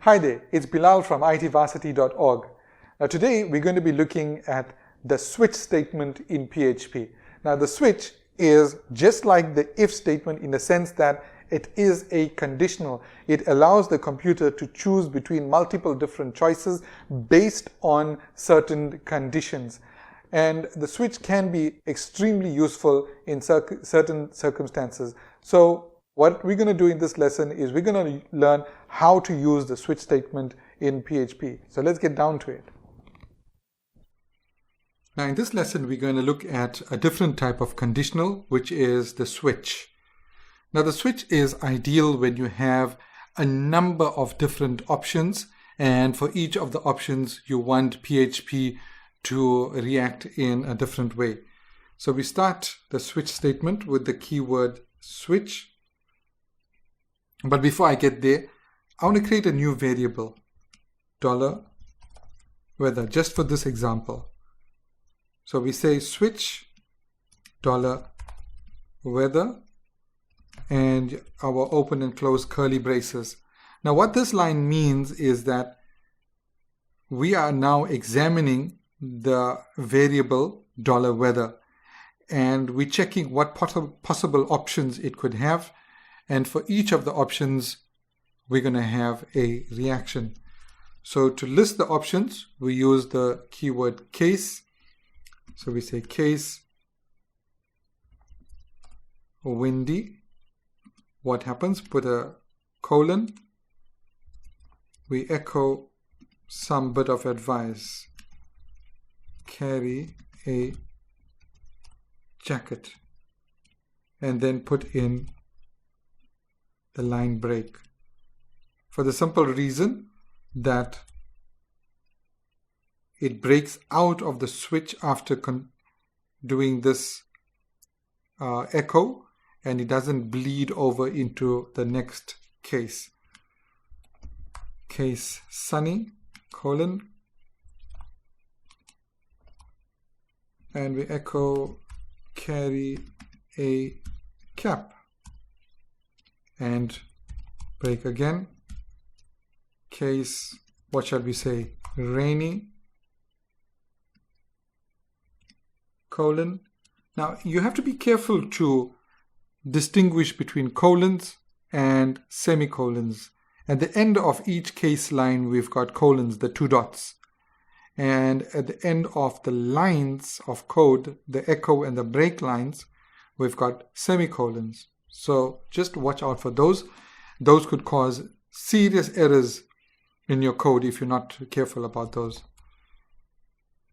Hi there, it's Bilal from itvarsity.org. Now today we're going to be looking at the switch statement in PHP. Now the switch is just like the if statement in the sense that it is a conditional. It allows the computer to choose between multiple different choices based on certain conditions. And the switch can be extremely useful in certain circumstances. So what we're going to do in this lesson is we're going to learn how to use the switch statement in PHP. So let's get down to it. Now in this lesson, we're going to look at a different type of conditional, which is the switch. Now the switch is ideal when you have a number of different options, and for each of the options, you want PHP to react in a different way. So we start the switch statement with the keyword switch. But before I get there, I want to create a new variable, $weather, just for this example. So we say switch $weather and our open and close curly braces. Now what this line means is that we are now examining the variable $weather and we're checking what possible options it could have. And for each of the options, we're going to have a reaction. So to list the options, we use the keyword case. So we say case windy. What happens? Put a colon. We echo some bit of advice. Carry a jacket. And then put in the line break, for the simple reason that it breaks out of the switch after doing this echo, and it doesn't bleed over into the next case. Case sunny, colon, and we echo carry a cap. And break again. Case, what shall we say? Rainy, colon. Now you have to be careful to distinguish between colons and semicolons. At the end of each case line, we've got colons, the two dots. And at the end of the lines of code, the echo and the break lines, we've got semicolons. So just watch out for those. Those could cause serious errors in your code if you're not careful about those.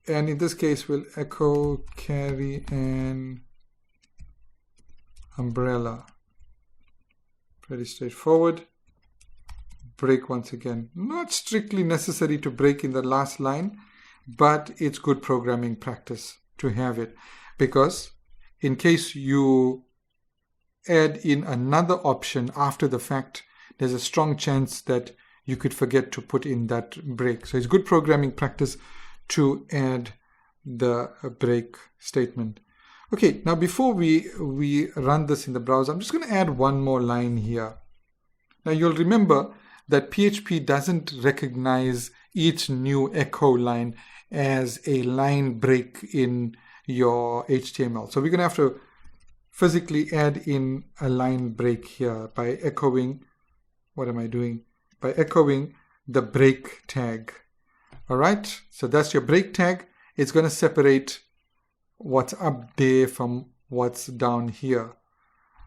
And in this case, we'll echo carry an umbrella. Pretty straightforward. Break once again. Not strictly necessary to break in the last line, but it's good programming practice to have it, because in case you add in another option after the fact, there's a strong chance that you could forget to put in that break. So it's good programming practice to add the break statement. Okay, now before we run this in the browser, I'm just going to add one more line here. Now you'll remember that PHP doesn't recognize each new echo line as a line break in your HTML. So we're going to have to physically add in a line break here by echoing, what am I doing? By echoing the break tag. All right, so that's your break tag. It's going to separate what's up there from what's down here.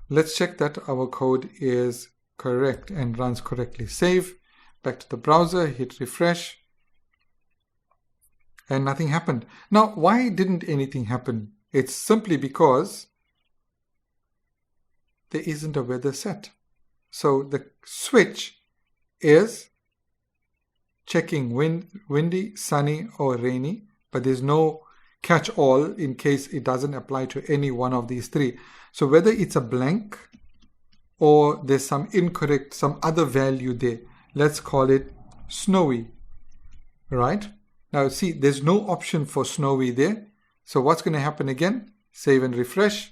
Let's check that our code is correct and runs correctly. Save, back to the browser, hit refresh, and nothing happened. Now, why didn't anything happen? It's simply because there isn't a weather set. So the switch is checking windy, sunny, or rainy, but there's no catch-all in case it doesn't apply to any one of these three. So whether it's a blank or there's some incorrect, some other value there, let's call it snowy, right? Now see, there's no option for snowy there. So what's going to happen again? Save and refresh.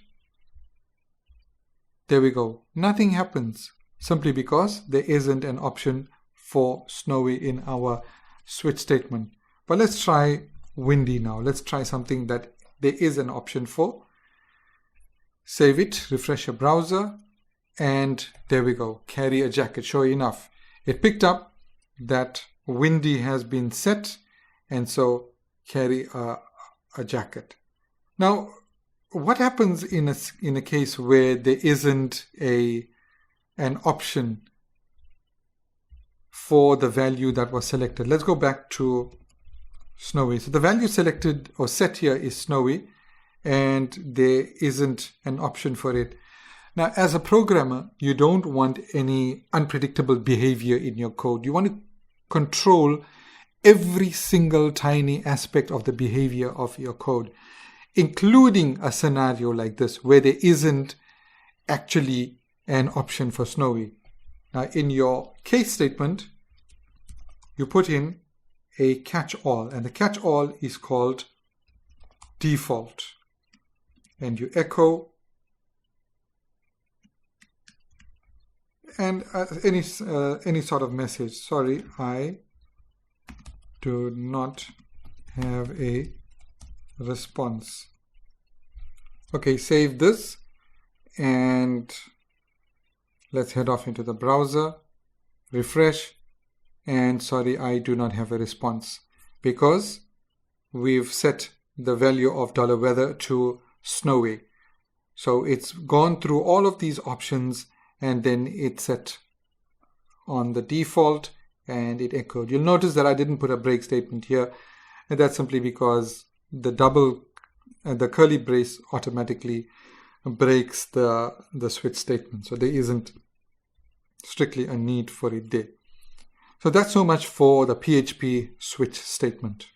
There we go. Nothing happens simply because there isn't an option for snowy in our switch statement. But let's try windy now. Let's try something that there is an option for. Save it, refresh your browser, and there we go. Carry a jacket. Sure enough, it picked up that windy has been set, and so carry a jacket. Now, what happens in a case where there isn't an option for the value that was selected? Let's go back to snowy. So the value selected or set here is snowy, and there isn't an option for it. Now, as a programmer, you don't want any unpredictable behavior in your code. You want to control every single tiny aspect of the behavior of your code, including a scenario like this where there isn't actually an option for snowy. Now, in your case statement, you put in a catch-all, and the catch-all is called default. And you echo and any sort of message. Sorry, I do not have a response. Okay, save this and let's head off into the browser, refresh, and sorry, I do not have a response because we've set the value of $weather to snowy. So it's gone through all of these options and then it's set on the default and it echoed. You'll notice that I didn't put a break statement here, and that's simply because the curly brace automatically breaks the switch statement. So there isn't strictly a need for it there. So that's so much for the PHP switch statement.